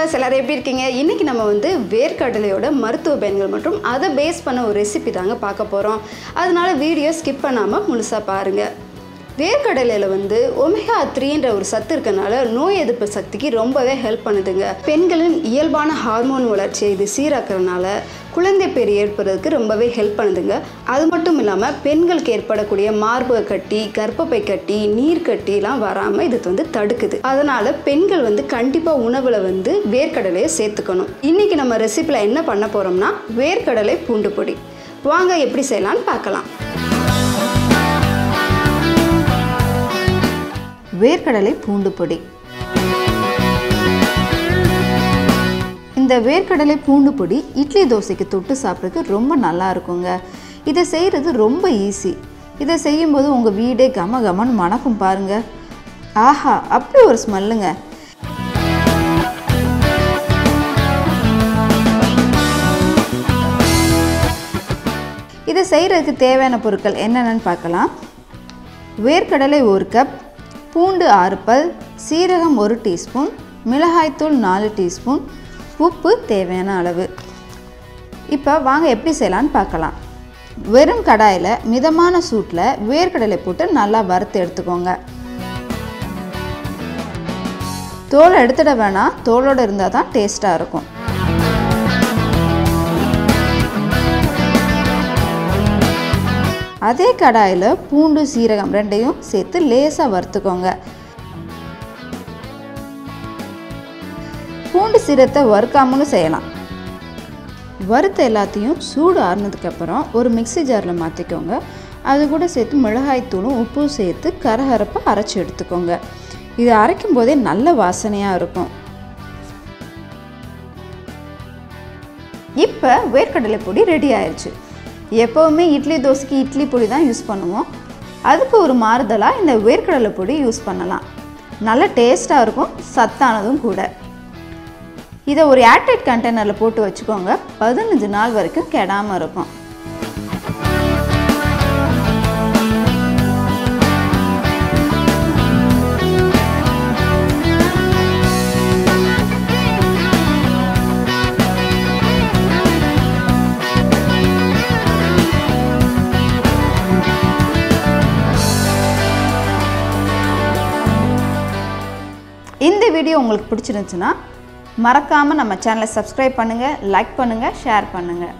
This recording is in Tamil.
வியூவர்ஸ் எல்லாரும் எப்படி இருக்கீங்க? இன்னைக்கு நம்ம வந்து வேர்க்கடலையோட மருத்துவ பயன்கள் மற்றும் அதை பேஸ் பண்ண ஒரு ரெசிபி தாங்க பார்க்க போகிறோம். அதனால வீடியோ ஸ்கிப் பண்ணாமல் முழுசாக பாருங்கள். வேர்க்கடலையில் வந்து ஒமேகா 3ன்ற ஒரு சத்து இருக்கனால நோய் எதிர்ப்பு சக்திக்கு ரொம்பவே ஹெல்ப் பண்ணுதுங்க. பெண்களின் இயல்பான ஹார்மோன் வளர்ச்சியை இது சீராக்கிறதுனால குழந்தை பேர் ஏற்படுறதுக்கு ரொம்பவே ஹெல்ப் பண்ணுதுங்க. அது மட்டும் இல்லாமல் பெண்களுக்கு ஏற்படக்கூடிய மார்பக கட்டி, கர்ப்பப்பை கட்டி, நீர் கட்டிலாம் வராமல் இது வந்து தடுக்குது. அதனால் பெண்கள் வந்து கண்டிப்பாக உணவில் வந்து வேர்க்கடலையை சேர்த்துக்கணும். இன்றைக்கி நம்ம ரெசிப்பியில் என்ன பண்ண போகிறோம்னா வேர்க்கடலை பூண்டு பொடி. வாங்க எப்படி செய்யலான்னு பார்க்கலாம். வேர்க்கடலை பூண்டு பொடி. இந்த வேர்க்கடலை பூண்டு பொடி இட்லி தோசைக்கு தொட்டு சாப்பிட்றதுக்கு ரொம்ப நல்லா இருக்குங்க. இதை செய்கிறது ரொம்ப ஈஸி. இதை செய்யும்போது உங்கள் வீடே கம கமன்னு மணக்கும் பாருங்க. ஆஹா, அப்படி ஒரு ஸ்மெல்லுங்க. இதை செய்கிறதுக்கு தேவையான பொருட்கள் என்னென்னு பார்க்கலாம். வேர்க்கடலை 1 கப், பூண்டு 6 பல், சீரகம் 1 டீஸ்பூன், மிளகாய்த்தூள் 4 டீஸ்பூன், உப்பு தேவையான அளவு. இப்போ வாங்க எப்படி செய்யலான்னு பார்க்கலாம். வெறும் கடாயில் மிதமான சூட்டில் வேர்க்கடலை போட்டு நல்லா வறுத்து எடுத்துக்கோங்க. தோலை எடுத்துட வேணாம், தோலோடு இருந்தால் தான் டேஸ்ட்டாக இருக்கும். அதே கடாயில் பூண்டு சீரகம் ரெண்டையும் சேர்த்து லேசாக வறுத்துக்கோங்க. பூண்டு சீரகத்தை வறுக்காமலும் செய்யலாம். வறுத்த எல்லாத்தையும் சூடு ஆறுனதுக்கப்புறம் ஒரு மிக்ஸி ஜாரில் மாற்றிக்கோங்க. அது கூட சேர்த்து மிளகாய்த்தூளும் உப்பும் சேர்த்து கரகரப்பாக அரைச்சி எடுத்துக்கோங்க. இது அரைக்கும் போதே நல்ல வாசனையாக இருக்கும். இப்போ வேர்க்கடலை பொடி ரெடி ஆயிடுச்சு. எப்போவுமே இட்லி தோசைக்கு இட்லி பொடி தான் யூஸ் பண்ணுவோம். அதுக்கு ஒரு மாறுதலாக இந்த வேர்க்கடலை பொடி யூஸ் பண்ணலாம். நல்ல டேஸ்ட்டாக இருக்கும், சத்தானதும் கூட. இதை ஒரு ஏர்டைட் கண்டெய்னரில் போட்டு வச்சுக்கோங்க. 15 நாள் வரைக்கும் கெடாமல் இருக்கும். இந்த வீடியோ உங்களுக்கு பிடிச்சிருந்துச்சுன்னா மறக்காமல் நம்ம சேனலை சப்ஸ்கிரைப் பண்ணுங்கள், லைக் பண்ணுங்கள், ஷேர் பண்ணுங்கள்.